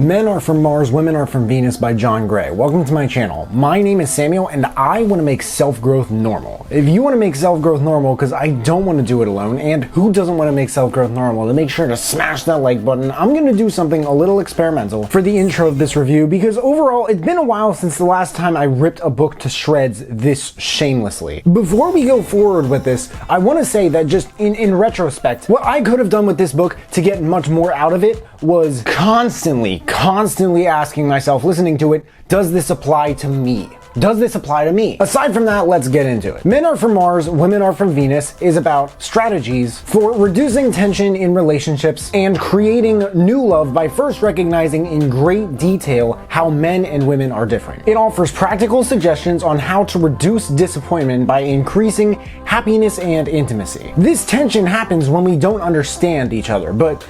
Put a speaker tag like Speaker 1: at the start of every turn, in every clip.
Speaker 1: Men Are From Mars, Women Are From Venus by John Gray. Welcome to my channel. My name is Samuel and I want to make self-growth normal. If you want to make self-growth normal, because I don't want to do it alone, and who doesn't want to make self-growth normal, then make sure to smash that like button. I'm going to do something a little experimental for the intro of this review, because overall it's been a while since the last time I ripped a book to shreds this shamelessly. Before we go forward with this, I want to say that just in retrospect, what I could have done with this book to get much more out of it was constantly asking myself, listening to it, does this apply to me? Does this apply to me? Aside from that, let's get into it. Men Are From Mars, Women Are From Venus is about strategies for reducing tension in relationships and creating new love by first recognizing in great detail how men and women are different. It offers practical suggestions on how to reduce disappointment by increasing happiness and intimacy. This tension happens when we don't understand each other, but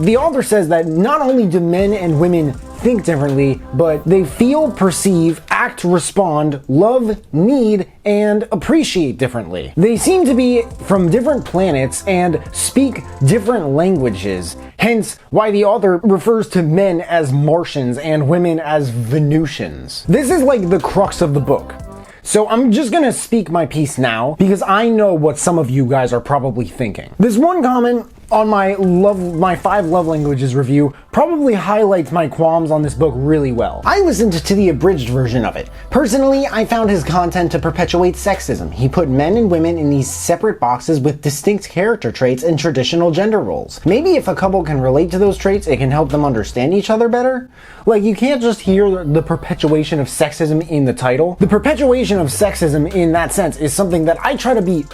Speaker 1: the author says that not only do men and women think differently, but they feel, perceive, act, respond, love, need, and appreciate differently. They seem to be from different planets and speak different languages, hence why the author refers to men as Martians and women as Venusians. This is like the crux of the book. So I'm just gonna speak my piece now, because I know what some of you guys are probably thinking. This one comment on my 5 love languages review probably highlights my qualms on this book really well. I listened to the abridged version of it. Personally, I found his content to perpetuate sexism. He put men and women in these separate boxes with distinct character traits and traditional gender roles. Maybe if a couple can relate to those traits, it can help them understand each other better. Like, you can't just hear the perpetuation of sexism in the title. The perpetuation of sexism in that sense is something that I try to be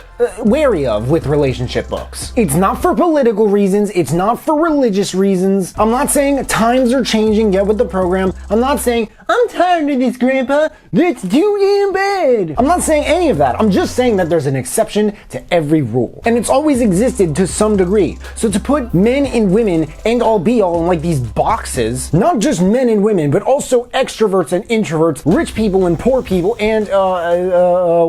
Speaker 1: wary of with relationship books. It's not for political reasons, it's not for religious reasons. I'm not saying times are changing, get with the program. I'm not saying, I'm tired of this, Grandpa, let's do it in bed. I'm not saying any of that. I'm just saying that there's an exception to every rule. And it's always existed to some degree. So to put men and women, end all be all, in like these boxes, not just men and women, but also extroverts and introverts, rich people and poor people, and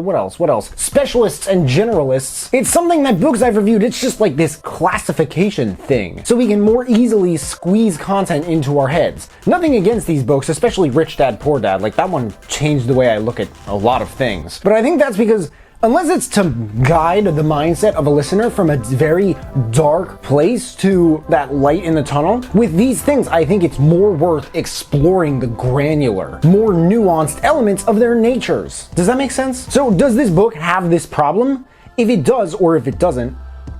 Speaker 1: what else? Specialists and generalists. It's something that books I've reviewed, it's just like this classification thing. So we can more easily squeeze content into our heads. Nothing against these books, especially Rich Dad, Poor Dad. Like, that one changed the way I look at a lot of things. But I think that's because unless it's to guide the mindset of a listener from a very dark place to that light in the tunnel, with these things, I think it's more worth exploring the granular, more nuanced elements of their natures. Does that make sense? So does this book have this problem? If it does, or if it doesn't,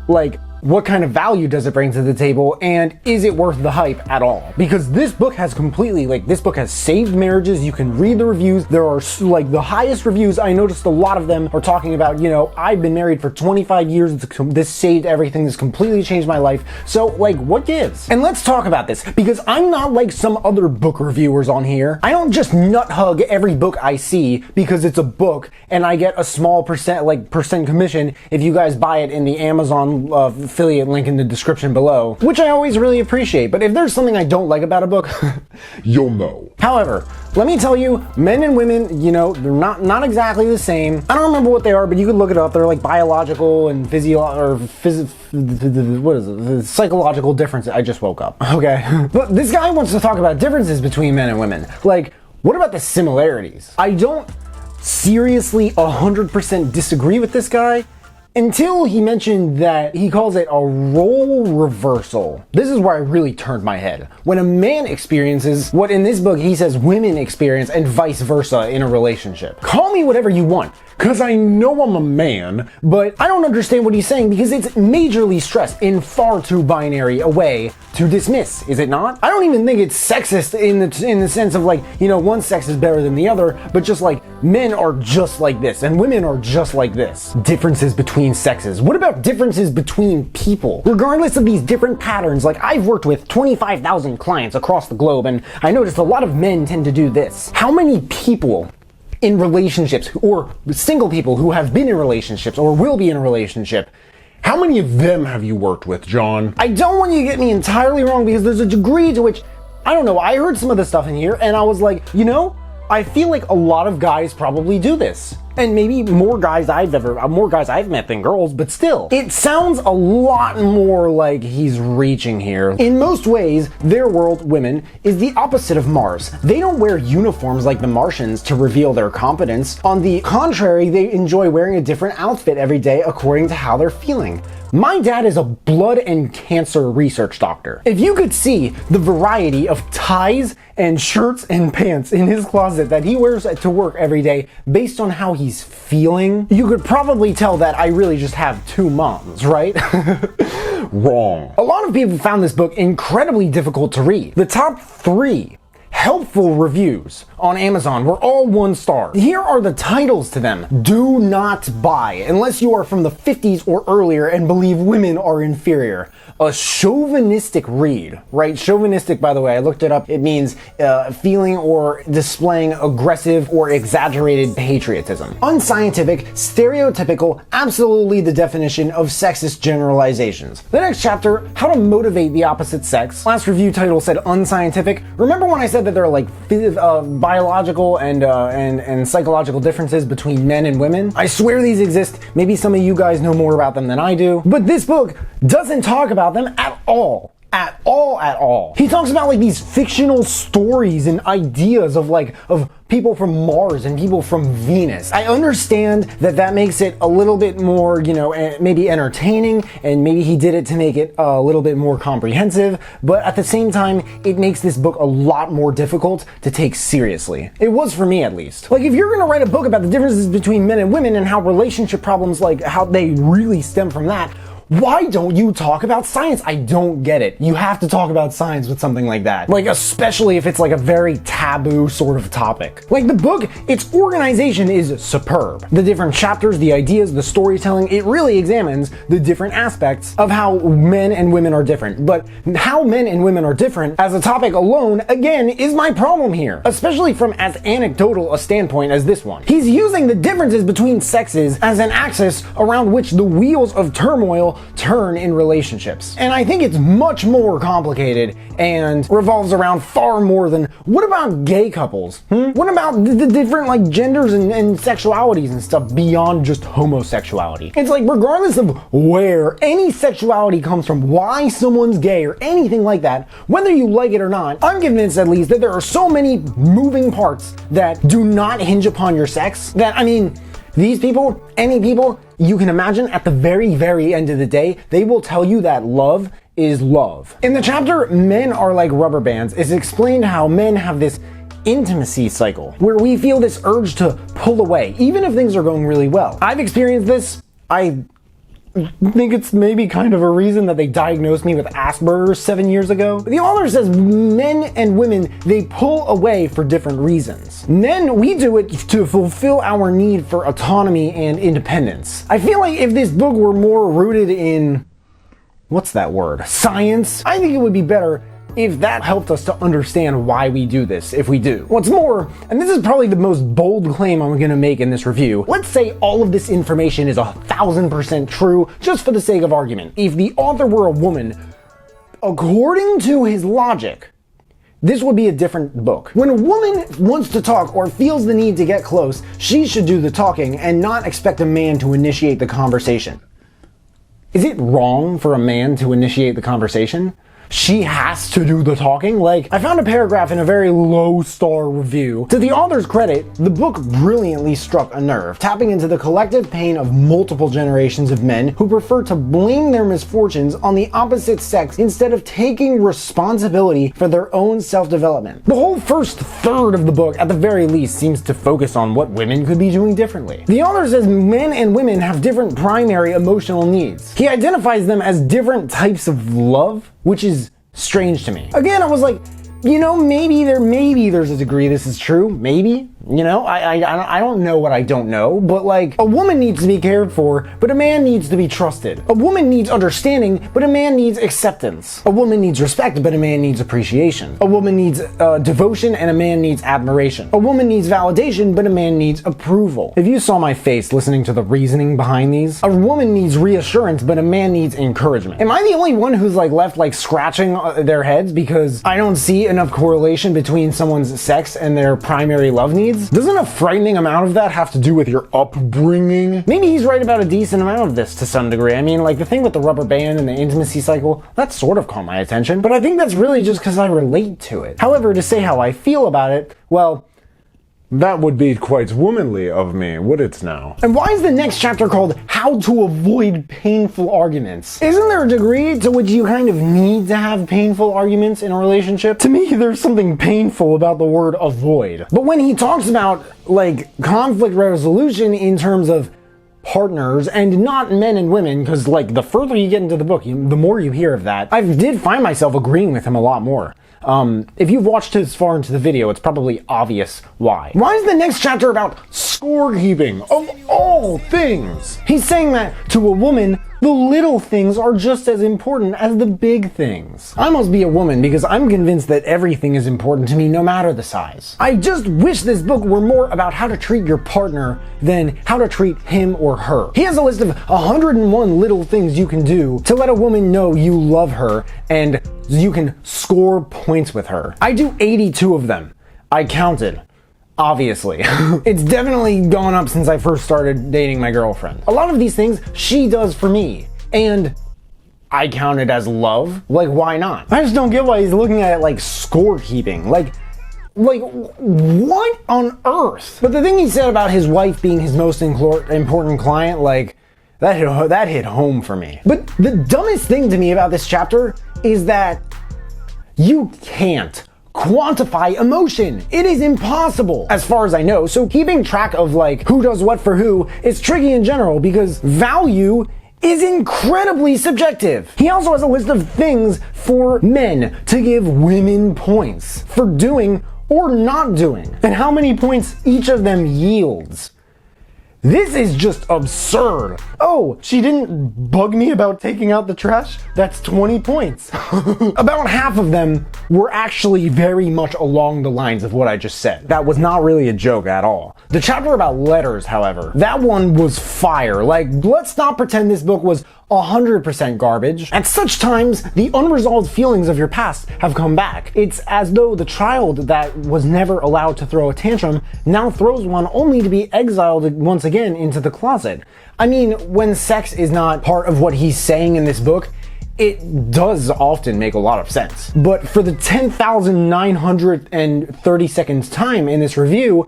Speaker 1: like, what kind of value does it bring to the table, and is it worth the hype at all? Because this book has this book has saved marriages. You can read the reviews. There are like the highest reviews. I noticed a lot of them are talking about, I've been married for 25 years. This saved everything. This completely changed my life. So like, what gives? And let's talk about this, because I'm not like some other book reviewers on here. I don't just nut hug every book I see because it's a book and I get a small percent commission if you guys buy it in the Amazon affiliate link in the description below, which I always really appreciate. But if there's something I don't like about a book, you'll know. However, let me tell you, men and women, they're not exactly the same. I don't remember what they are, but you can look it up. They're like biological and psychological differences. I just woke up. Okay. But this guy wants to talk about differences between men and women. Like, what about the similarities? I don't seriously 100% disagree with this guy, until he mentioned that he calls it a role reversal. This is where I really turned my head. When a man experiences what in this book he says women experience, and vice versa in a relationship. Call me whatever you want, because I know I'm a man, but I don't understand what he's saying, because it's majorly stressed in far too binary a way to dismiss, is it not? I don't even think it's sexist in the sense of like, one sex is better than the other, but just like, men are just like this and women are just like this. Differences between sexes. What about differences between people? Regardless of these different patterns, like I've worked with 25,000 clients across the globe, and I noticed a lot of men tend to do this. How many people in relationships, or single people who have been in relationships or will be in a relationship, how many of them have you worked with, John? I don't want you to get me entirely wrong, because there's a degree to which, I don't know, I heard some of the stuff in here and I was like, I feel like a lot of guys probably do this. And maybe more guys I've met than girls, but still, it sounds a lot more like he's reaching here. In most ways, their world, women, is the opposite of Mars. They don't wear uniforms like the Martians to reveal their competence. On the contrary, they enjoy wearing a different outfit every day according to how they're feeling. My dad is a blood and cancer research doctor. If you could see the variety of ties and shirts and pants in his closet that he wears to work every day based on how he's feeling, you could probably tell that I really just have two moms, right? Wrong. A lot of people found this book incredibly difficult to read. The top 3 helpful reviews on Amazon were all 1 star. Here are the titles to them. Do not buy unless you are from the 50s or earlier and believe women are inferior. A chauvinistic read, right? Chauvinistic, by the way, I looked it up. It means feeling or displaying aggressive or exaggerated patriotism. Unscientific, stereotypical, absolutely the definition of sexist generalizations. The next chapter, how to motivate the opposite sex. Last review title said unscientific. Remember when I said that there are like biological and psychological differences between men and women? I swear these exist. Maybe some of you guys know more about them than I do. But this book doesn't talk about them at all. At all. He talks about like these fictional stories and ideas of people from Mars and people from Venus. I understand that makes it a little bit more, maybe entertaining, and maybe he did it to make it a little bit more comprehensive, but at the same time, it makes this book a lot more difficult to take seriously. It was for me, at least. Like, if you're gonna write a book about the differences between men and women and how relationship problems, like how they really stem from that, why don't you talk about science? I don't get it. You have to talk about science with something like that. Like, especially if it's like a very taboo sort of topic. Like the book, its organization is superb. The different chapters, the ideas, the storytelling, it really examines the different aspects of how men and women are different. But how men and women are different as a topic alone, again, is my problem here. Especially from as anecdotal a standpoint as this one. He's using the differences between sexes as an axis around which the wheels of turmoil turn in relationships. And I think it's much more complicated and revolves around far more than, what about gay couples? What about the different like genders and sexualities and stuff beyond just homosexuality? It's like, regardless of where any sexuality comes from, why someone's gay or anything like that, whether you like it or not, I'm convinced at least that there are so many moving parts that do not hinge upon your sex that, I mean, these people, any people you can imagine, at the very, very end of the day, they will tell you that love is love. In the chapter, Men Are Like Rubber Bands, it's explained how men have this intimacy cycle where we feel this urge to pull away, even if things are going really well. I've experienced this. I think it's maybe kind of a reason that they diagnosed me with Asperger's 7 years ago. The author says men and women, they pull away for different reasons. Men, we do it to fulfill our need for autonomy and independence. I feel like if this book were more rooted in, what's that word? Science, I think it would be better if that helped us to understand why we do this, if we do. What's more, and this is probably the most bold claim I'm gonna make in this review, let's say all of this information is 1000% true, just for the sake of argument. If the author were a woman, according to his logic, this would be a different book. When a woman wants to talk or feels the need to get close, she should do the talking and not expect a man to initiate the conversation. Is it wrong for a man to initiate the conversation? She has to do the talking? Like, I found a paragraph in a very low star review. To the author's credit, the book brilliantly struck a nerve, tapping into the collective pain of multiple generations of men who prefer to blame their misfortunes on the opposite sex instead of taking responsibility for their own self-development. The whole first third of the book, at the very least, seems to focus on what women could be doing differently. The author says men and women have different primary emotional needs. He identifies them as different types of love, which is strange to me. Again, I was like, maybe there's a degree this is true. Maybe. I don't know what I don't know, but like, a woman needs to be cared for, but a man needs to be trusted. A woman needs understanding, but a man needs acceptance. A woman needs respect, but a man needs appreciation. A woman needs devotion, and a man needs admiration. A woman needs validation, but a man needs approval. If you saw my face listening to the reasoning behind these, a woman needs reassurance, but a man needs encouragement. Am I the only one who's like left like scratching their heads because I don't see enough correlation between someone's sex and their primary love needs? grades? Doesn't a frightening amount of that have to do with your upbringing? Maybe he's right about a decent amount of this to some degree. I mean, like the thing with the rubber band and the intimacy cycle, that sort of caught my attention, but I think that's really just because I relate to it. However, to say how I feel about it, well, that would be quite womanly of me, would it now? And why is the next chapter called How to Avoid Painful Arguments? Isn't there a degree to which you kind of need to have painful arguments in a relationship? To me, there's something painful about the word avoid. But when he talks about, like, conflict resolution in terms of partners and not men and women, because, like, the further you get into the book, the more you hear of that, I did find myself agreeing with him a lot more. If you've watched this far into the video, it's probably obvious why. Why is the next chapter about scorekeeping, of all things? He's saying that to a woman, the little things are just as important as the big things. I must be a woman because I'm convinced that everything is important to me no matter the size. I just wish this book were more about how to treat your partner than how to treat him or her. He has a list of 101 little things you can do to let a woman know you love her and you can score points with her. I do 82 of them. I counted. Obviously. It's definitely gone up since I first started dating my girlfriend. A lot of these things she does for me, and I count it as love. Like, why not? I just don't get why he's looking at it like scorekeeping. Like, what on earth? But the thing he said about his wife being his most important client, like, that hit home for me. But the dumbest thing to me about this chapter is that you can't quantify emotion. It is impossible, as far as I know. So keeping track of, like, who does what for who is tricky in general because value is incredibly subjective. He also has a list of things for men to give women points for doing or not doing, and how many points each of them yields. This is just absurd. Oh, she didn't bug me about taking out the trash? That's 20 points. About half of them were actually very much along the lines of what I just said. That was not really a joke at all. The chapter about letters, however, that one was fire. Like, let's not pretend this book was 100% garbage. At such times, the unresolved feelings of your past have come back. It's as though the child that was never allowed to throw a tantrum now throws one only to be exiled once again into the closet. I mean, when sex is not part of what he's saying in this book, it does often make a lot of sense. But for the 10,932nd time in this review,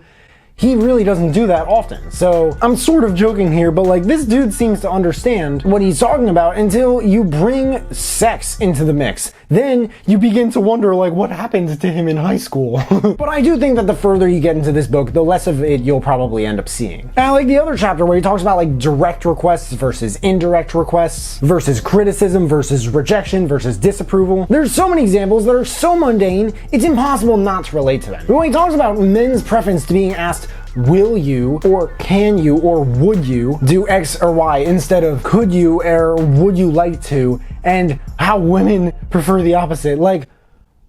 Speaker 1: he really doesn't do that often. So I'm sort of joking here, but like this dude seems to understand what he's talking about until you bring sex into the mix. Then you begin to wonder like what happened to him in high school. But I do think that the further you get into this book, the less of it you'll probably end up seeing. And I like the other chapter where he talks about like direct requests versus indirect requests versus criticism versus rejection versus disapproval. There's so many examples that are so mundane, it's impossible not to relate to them. But when he talks about men's preference to being asked, will you, or can you, or would you do X or Y instead of could you, or would you like to, and how women prefer the opposite. Like,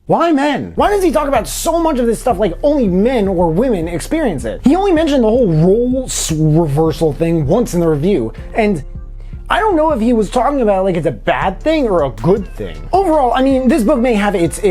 Speaker 1: why men? Why does he talk about so much of this stuff like only men or women experience it? He only mentioned the whole role reversal thing once in the review, and I don't know if he was talking about like it's a bad thing or a good thing. Overall, I mean, this book may have it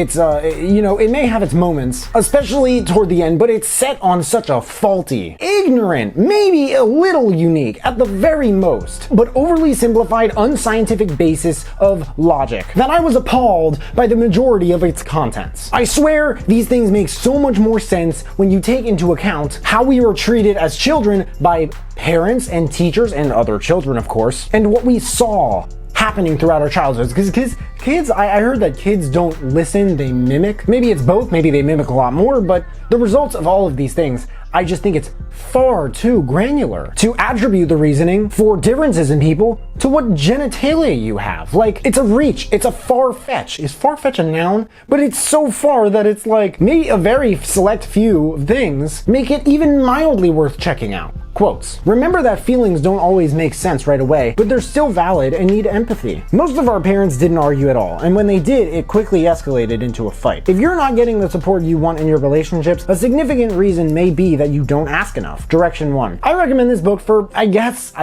Speaker 1: may have its moments, especially toward the end, but it's set on such a faulty, ignorant, maybe a little unique, at the very most, but overly simplified, unscientific basis of logic that I was appalled by the majority of its contents. I swear these things make so much more sense when you take into account how we were treated as children by parents and teachers and other children, of course, and what we saw happening throughout our childhoods. Because kids, I heard that kids don't listen, they mimic. Maybe it's both, maybe they mimic a lot more, but the results of all of these things, I just think it's far too granular to attribute the reasoning for differences in people to what genitalia you have. Like, it's a reach, it's a far-fetch. Is far-fetch a noun? But it's so far that it's like, maybe a very select few things make it even mildly worth checking out. Quotes. Remember that feelings don't always make sense right away, but they're still valid and need empathy. Most of our parents didn't argue at all, and when they did, it quickly escalated into a fight. If you're not getting the support you want in your relationships, a significant reason may be that you don't ask enough. Direction 1. I recommend this book for, I guess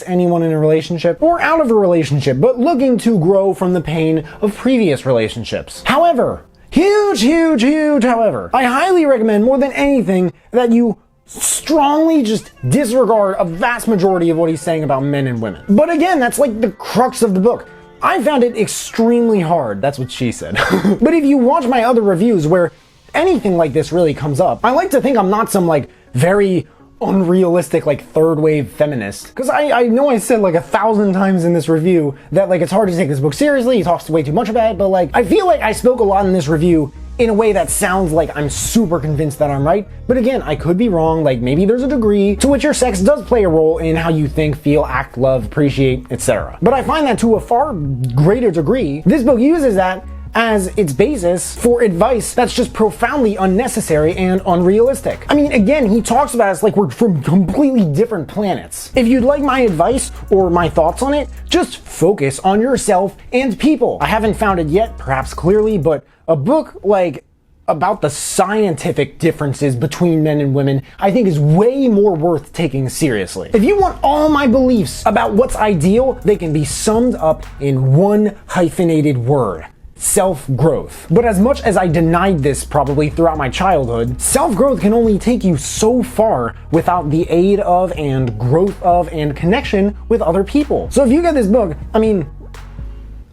Speaker 1: anyone in a relationship or out of a relationship, but looking to grow from the pain of previous relationships. However, Huge, however. I highly recommend more than anything that you strongly just disregard a vast majority of what he's saying about men and women. But again, that's like the crux of the book. I found it extremely hard. That's what she said. But if you watch my other reviews where anything like this really comes up, I like to think I'm not some like very unrealistic like third wave feminist, because I know I said like 1,000 times in this review that like it's hard to take this book seriously, he talks way too much about it, but like I feel like I spoke a lot in this review in a way that sounds like I'm super convinced that I'm right. But again, I could be wrong. Like maybe there's a degree to which your sex does play a role in how you think, feel, act, love, appreciate, etc. But I find that to a far greater degree, this book uses that as its basis for advice that's just profoundly unnecessary and unrealistic. I mean, again, he talks about us like we're from completely different planets. If you'd like my advice or my thoughts on it, just focus on yourself and people. I haven't found it yet, perhaps clearly, but a book like about the scientific differences between men and women, I think is way more worth taking seriously. If you want all my beliefs about what's ideal, they can be summed up in one hyphenated word: self-growth. But as much as I denied this probably throughout my childhood, self-growth can only take you so far without the aid of and growth of and connection with other people. So if you get this book, I mean,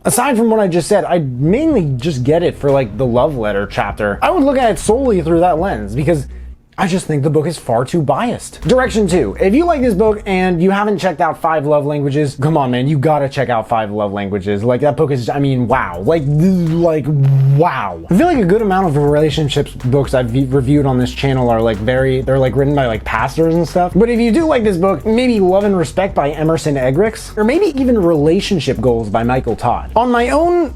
Speaker 1: aside from what I just said, I'd mainly just get it for like the love letter chapter. I would look at it solely through that lens because I just think the book is far too biased. Direction 2. If you like this book and you haven't checked out 5 Love Languages, come on man, you gotta check out 5 Love Languages. Like that book is, I mean, wow. Like wow. I feel like a good amount of relationships books I've reviewed on this channel are like they're like written by like pastors and stuff. But if you do like this book, maybe Love and Respect by Emerson Eggerichs, or maybe even Relationship Goals by Michael Todd. On my own,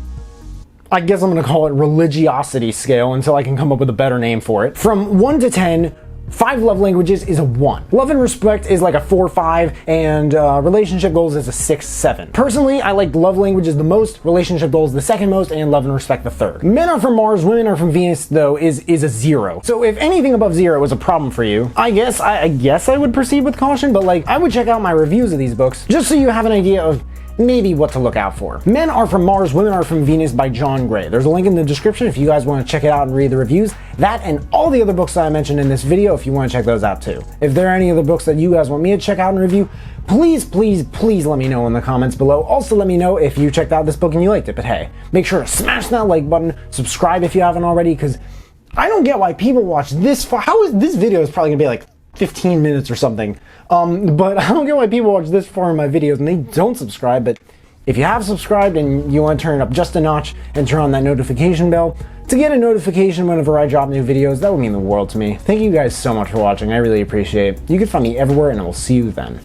Speaker 1: I guess I'm gonna call it religiosity scale until I can come up with a better name for it, from 1 to 10, 5 Love Languages is a 1. Love and Respect is like a 4-5, and Relationship Goals is a 6-7. Personally, I like Love Languages the most, Relationship Goals the second most, and Love and Respect the third. Men Are From Mars, Women Are From Venus, though, is a 0. So if anything above 0 is a problem for you, I guess I would proceed with caution, but like I would check out my reviews of these books just so you have an idea of maybe what to look out for. Men Are From Mars, Women Are From Venus by John Gray. There's a link in the description if you guys want to check it out and read the reviews. That and all the other books that I mentioned in this video if you want to check those out too. If there are any other books that you guys want me to check out and review, please let me know in the comments below. Also let me know if you checked out this book and you liked it. But hey, make sure to smash that like button, subscribe if you haven't already, because I don't get why people watch this far. How is this video is probably gonna be like 15 minutes or something. But I don't get why people watch this far in my videos and they don't subscribe. But if you have subscribed and you want to turn it up just a notch and turn on that notification bell to get a notification whenever I drop new videos, that would mean the world to me. Thank you guys so much for watching. I really appreciate it. You can find me everywhere and I will see you then.